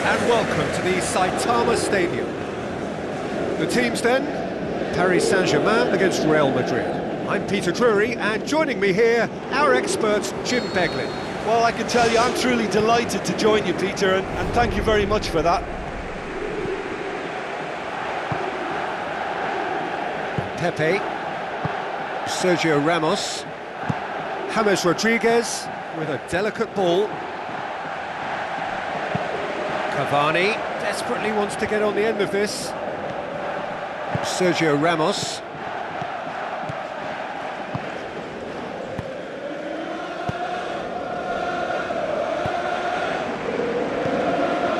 and welcome to the Saitama Stadium. The teams then, Paris Saint-Germain against Real Madrid. I'm Peter Drury, and joining me here, our expert Jim Beglin. Well, I can tell you I'm truly delighted to join you, Peter, and thank you very much for that. Pepe, Sergio Ramos, James Rodriguez with a delicate ball. Cavani desperately wants to get on the end of this. Sergio Ramos.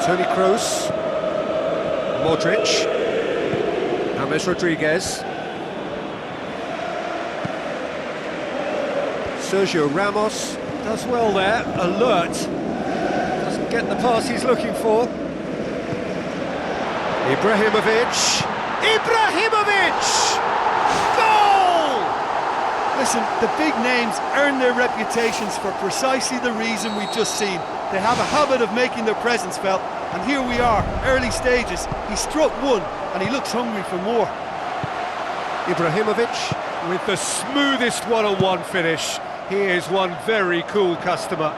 Toni Kroos. Modric. James Rodriguez. Sergio Ramos does well there, alert. Doesn't get the pass he's looking for. Ibrahimovic! Goal! Listen, the big names earn their reputations for precisely the reason we've just seen. They have a habit of making their presence felt, and here we are, early stages. He struck one, and he looks hungry for more. Ibrahimovic with the smoothest one-on-one finish. He is one very cool customer.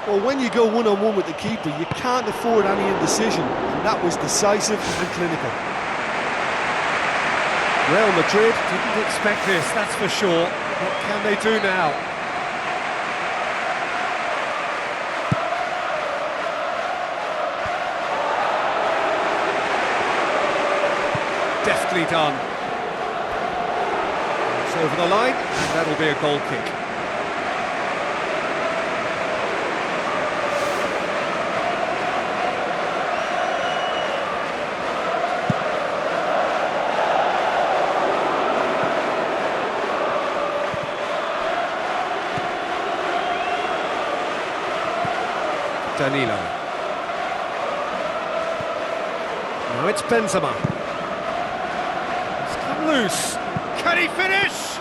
Well, when you go one-on-one with the keeper, you can't afford any indecision, and that was decisive and clinical. Real Madrid didn't expect this, that's for sure. What can they do now? Deftly done. It's over the line, and that'll be a goal kick. Danilo. Now it's Benzema. It's come loose. Can he finish?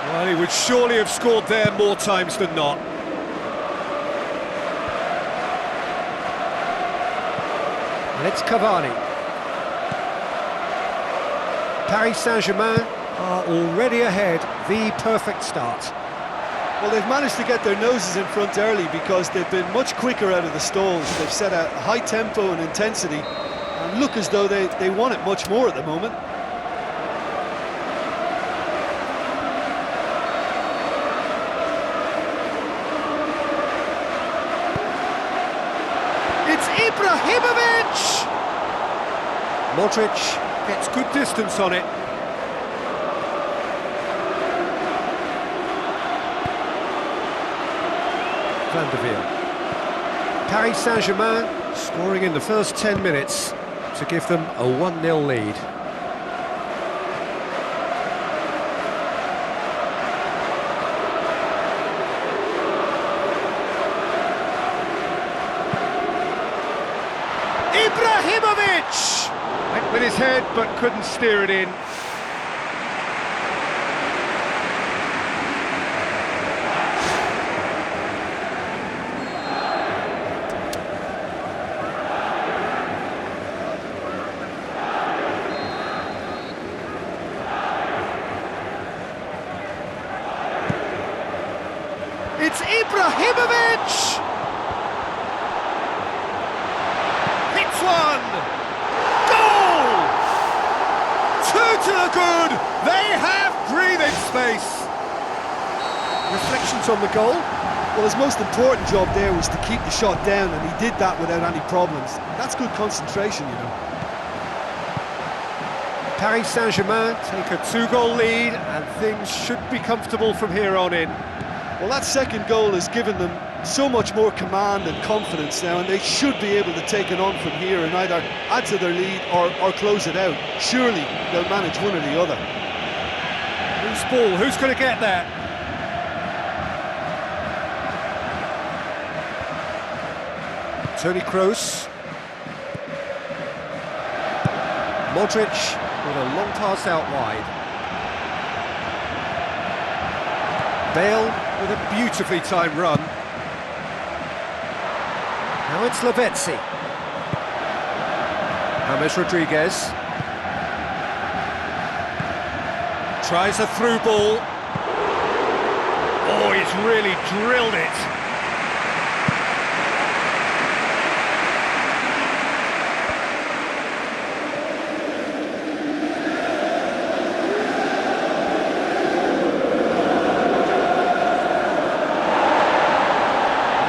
Well, he would surely have scored there more times than not. And it's Cavani. Paris Saint-Germain are already ahead. The perfect start. Well, they've managed to get their noses in front early because they've been much quicker out of the stalls. They've set a high tempo and intensity and look as though they want it much more at the moment. It's Ibrahimovic! Modric gets good distance on it. Van der Veer. Paris Saint-Germain scoring in the first 10 minutes to give them a 1-0 lead. Ibrahimovic! Went with his head but couldn't steer it in. It's Ibrahimovic! Hits one! Goal! Two to the good! They have breathing space! Reflections on the goal? Well, his most important job there was to keep the shot down, and he did that without any problems. That's good concentration, you know. Paris Saint-Germain take a 2-goal lead, and things should be comfortable from here on in. Well, that second goal has given them so much more command and confidence now, and they should be able to take it on from here and either add to their lead or close it out. Surely they'll manage one or the other. Whose ball? Who's going to get that? Toni Kroos. Modric with a long pass out wide. Bale with a beautifully timed run. Now it's Lavezzi. James Rodriguez. Tries a through ball. Oh, he's really drilled it.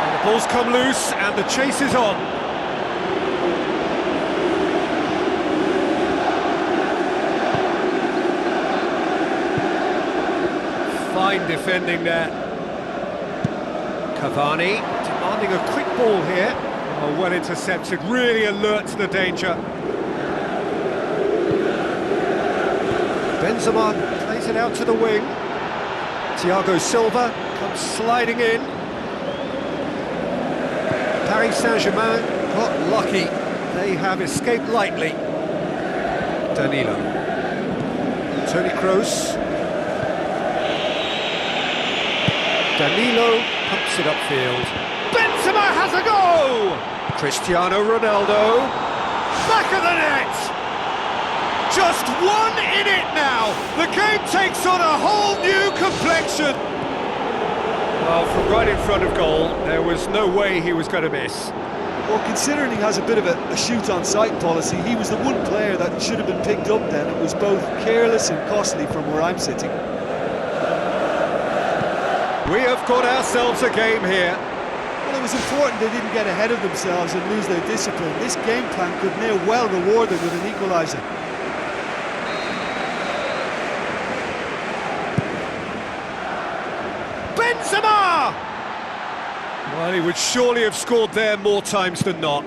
And the ball's come loose and the chase is on. Fine defending there. Cavani demanding a quick ball here. Oh, well intercepted, really alert to the danger. Benzema plays it out to the wing. Thiago Silva comes sliding in. Paris Saint-Germain got lucky. They have escaped lightly. Danilo. Toni Kroos. Danilo pumps it upfield. Benzema has a go! Cristiano Ronaldo. Back of the net! Just 1 in it now! The game takes on a whole new complexion! Well, from right in front of goal, there was no way he was going to miss. Well, considering he has a bit of a shoot-on-sight policy, he was the one player that should have been picked up then. It was both careless and costly from where I'm sitting. We have got ourselves a game here. Well, it was important they didn't get ahead of themselves and lose their discipline. This game plan could now well reward them with an equaliser. Benzema! Well, he would surely have scored there more times than not.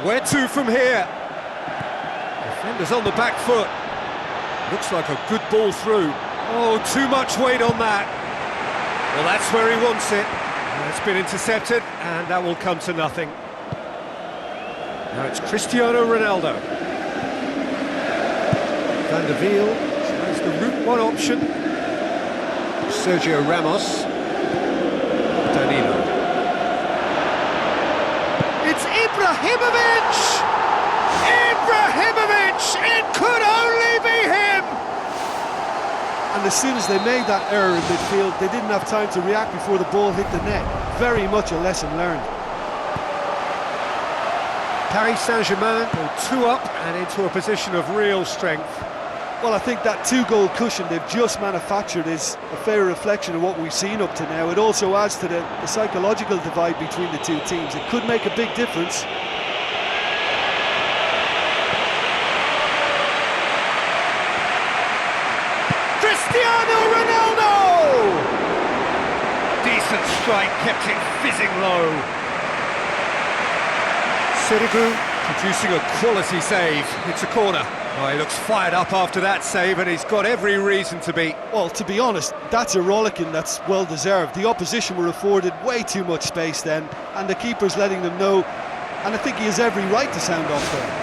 Where to from here? Defender's on the back foot. Looks like a good ball through. Oh, too much weight on that. Well, that's where he wants it. It's been intercepted, and that will come to nothing. Now it's Cristiano Ronaldo. Van der Wiel tries the route one option. Sergio Ramos. Danilo. It's Ibrahimovic! Ibrahimovic! It could only be him! And as soon as they made that error in midfield, they didn't have time to react before the ball hit the net. Very much a lesson learned. Paris Saint-Germain go 2 up and into a position of real strength. Well, I think that 2-goal cushion they've just manufactured is a fair reflection of what we've seen up to now. It also adds to the psychological divide between the two teams. It could make a big difference. Cristiano Ronaldo! Decent strike, kept it fizzing low. Sirigu producing a quality save. It's a corner. Oh, he looks fired up after that save, and he's got every reason to be. Well, to be honest, that's a rollicking that's well deserved. The opposition were afforded way too much space then, and the keeper's letting them know, and I think he has every right to sound off there.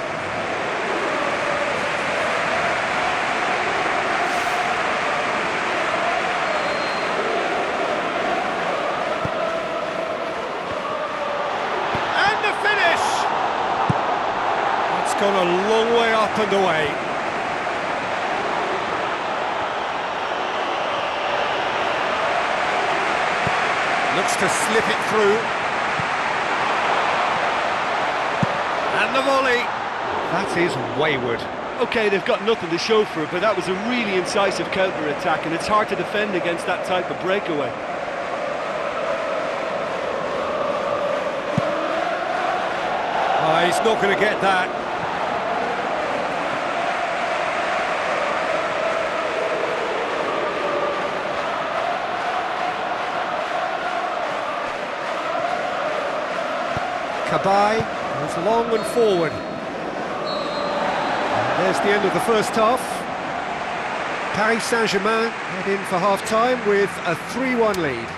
Gone a long way up and away. Looks to slip it through. And the volley. That is wayward. OK, they've got nothing to show for it, but that was a really incisive counter-attack, and it's hard to defend against that type of breakaway. Oh, he's not going to get that. Kabay goes long and forward. And there's the end of the first half. Paris Saint-Germain head in for half-time with a 3-1 lead.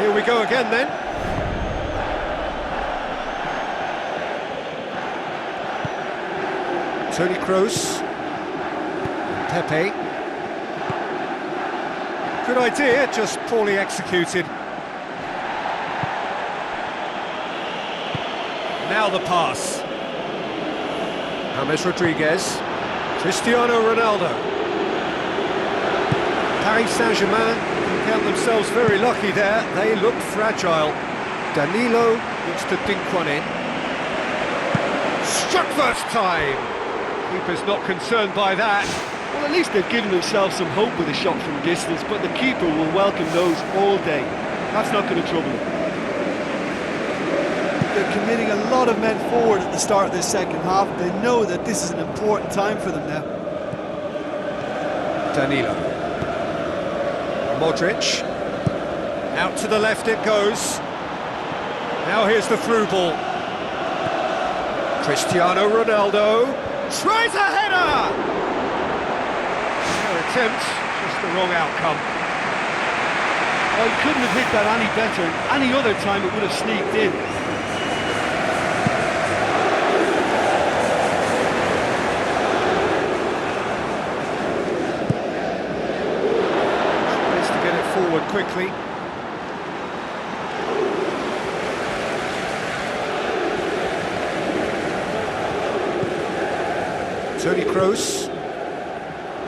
Here we go again then. Toni Kroos. Pepe. Good idea, just poorly executed. Now the pass. James Rodriguez. Cristiano Ronaldo. Paris Saint-Germain can count themselves very lucky there. They look fragile. Danilo looks to dink one in. Struck first time. Keeper's not concerned by that. Well, at least they've given themselves some hope with a shot from distance, but the keeper will welcome those all day. That's not going to trouble them. They're committing a lot of men forward at the start of this second half. They know that this is an important time for them now. Danilo. Modric. Out to the left it goes. Now here's the through ball. Cristiano Ronaldo tries a header! Their attempt, just the wrong outcome. Well, he couldn't have hit that any better. Any other time it would have sneaked in. Tries to get it forward quickly. Toni Kroos.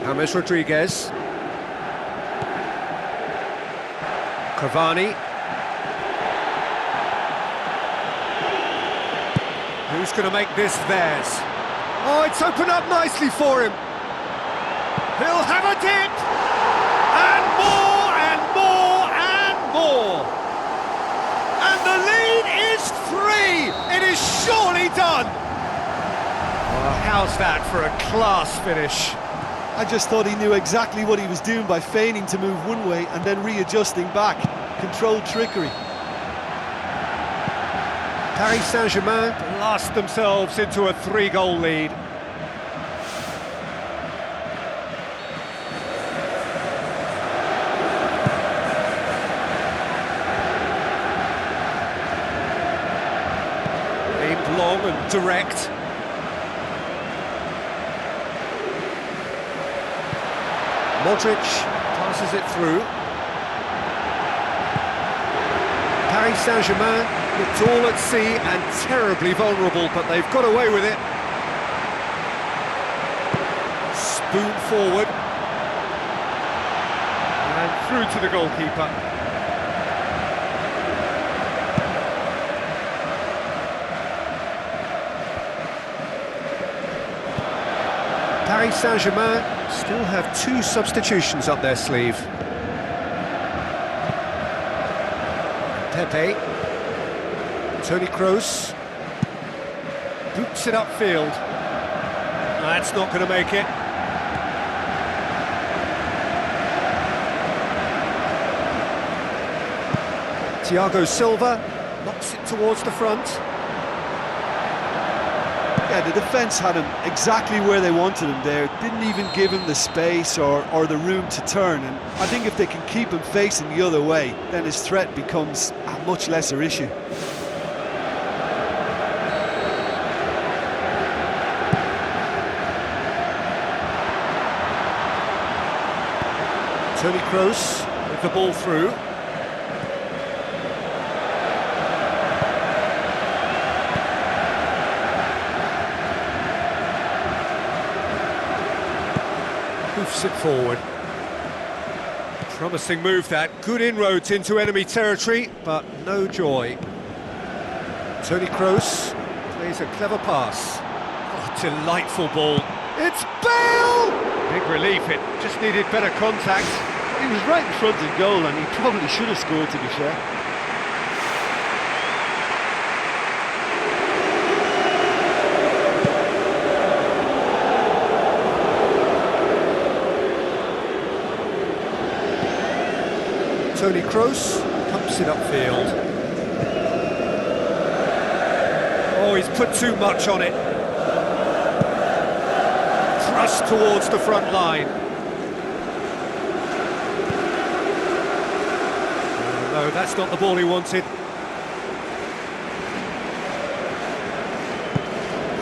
James Rodriguez. Cavani. Who's going to make this theirs? Oh, it's opened up nicely for him. He'll have a dip! And more, and more, and more! And the lead is 3! It is surely done! Oh, how's that for a class finish? I just thought he knew exactly what he was doing by feigning to move one way and then readjusting back. Controlled trickery. Paris Saint-Germain blast themselves into a 3-goal lead. Aimed long and direct. Modric passes it through. Paris Saint-Germain looked all at sea and terribly vulnerable, but they've got away with it. Spoon forward. And through to the goalkeeper. Paris Saint-Germain still have 2 substitutions up their sleeve. Pepe. Toni Kroos. Boots it upfield. That's not going to make it. Thiago Silva knocks it towards the front. Yeah, the defence had him exactly where they wanted him there. Didn't even give him the space or the room to turn. And I think if they can keep him facing the other way, then his threat becomes a much lesser issue. Toni Kroos with the ball through. Hoofs it forward. Promising move that. Good inroads into enemy territory, but no joy. Toni Kroos plays a clever pass. Oh, delightful ball. It's Bale! Big relief, it just needed better contact. He was right in front of goal and he probably should have scored, to be fair. Toni Kroos pumps it upfield. Oh, he's put too much on it. Thrust towards the front line. No, No, that's not the ball he wanted.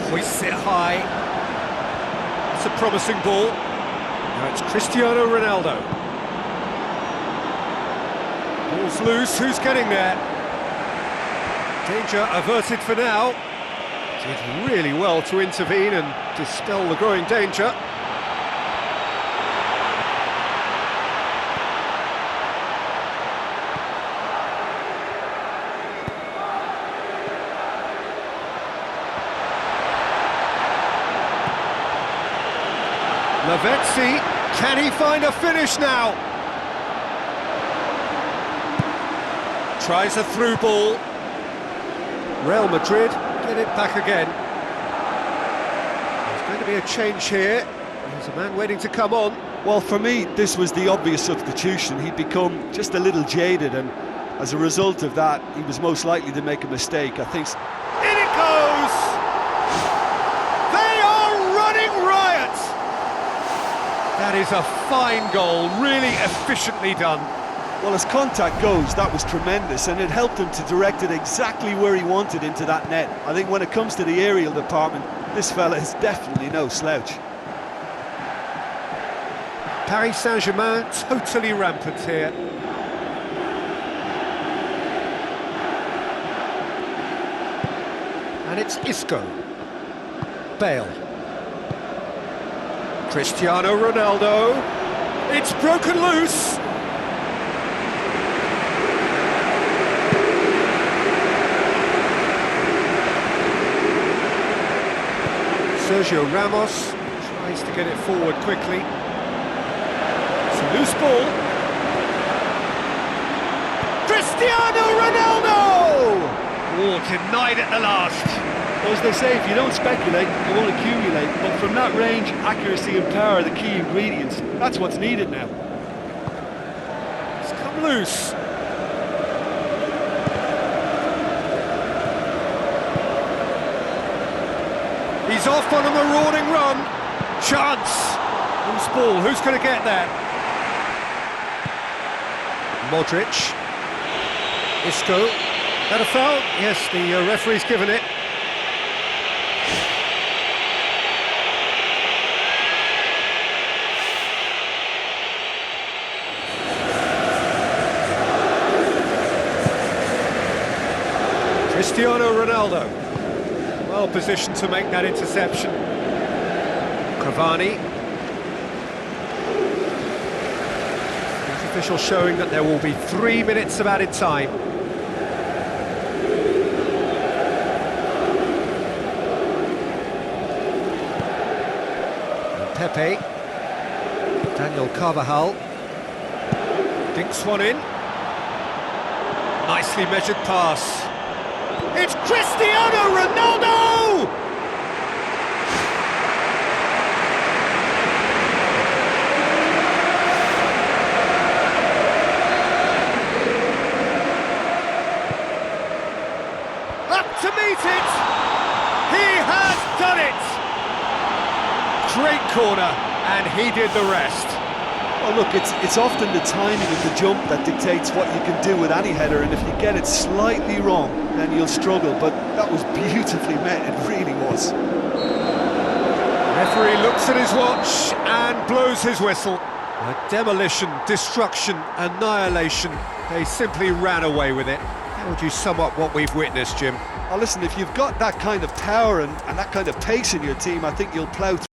Hoists it high. It's a promising ball. Now it's Cristiano Ronaldo. Ball's loose, who's getting there? Danger averted for now. Did really well to intervene and dispel the growing danger. Lavezzi, can he find a finish now? Tries a through ball. Real Madrid get it back again. There's going to be a change here. There's a man waiting to come on. Well, for me, this was the obvious substitution. He'd become just a little jaded, and as a result of that, he was most likely to make a mistake. I think. In it goes! They are running riot! That is a fine goal, really efficiently done. Well, as contact goes, that was tremendous, and it helped him to direct it exactly where he wanted into that net. I think when it comes to the aerial department, this fella is definitely no slouch. Paris Saint-Germain totally rampant here. And it's Isco. Bale. Cristiano Ronaldo. It's broken loose. Sergio Ramos tries to get it forward quickly. It's a loose ball. Cristiano Ronaldo! Oh, denied at the last. Well, as they say, if you don't speculate, you won't accumulate. But from that range, accuracy and power are the key ingredients. That's what's needed now. It's come loose. He's off on a marauding run. Chance. Loose ball. Who's going to get that? Modric. Isco. That a foul? Yes, the referee's given it. Cristiano Ronaldo. Well positioned to make that interception. Cavani. The official showing that there will be 3 minutes of added time. And Pepe. Daniel Carvajal. Dinks one in. Nicely measured pass. It's Cristiano Ronaldo! Up to meet it! He has done it! Great corner, and he did the rest. Well, look, it's often the timing of the jump that dictates what you can do with any header, and if you get it slightly wrong, then you'll struggle, but that was beautifully met, it really was. Referee looks at his watch and blows his whistle. A demolition, destruction, annihilation. They simply ran away with it. How would you sum up what we've witnessed, Jim? Well, listen, if you've got that kind of power and that kind of pace in your team, I think you'll plough through.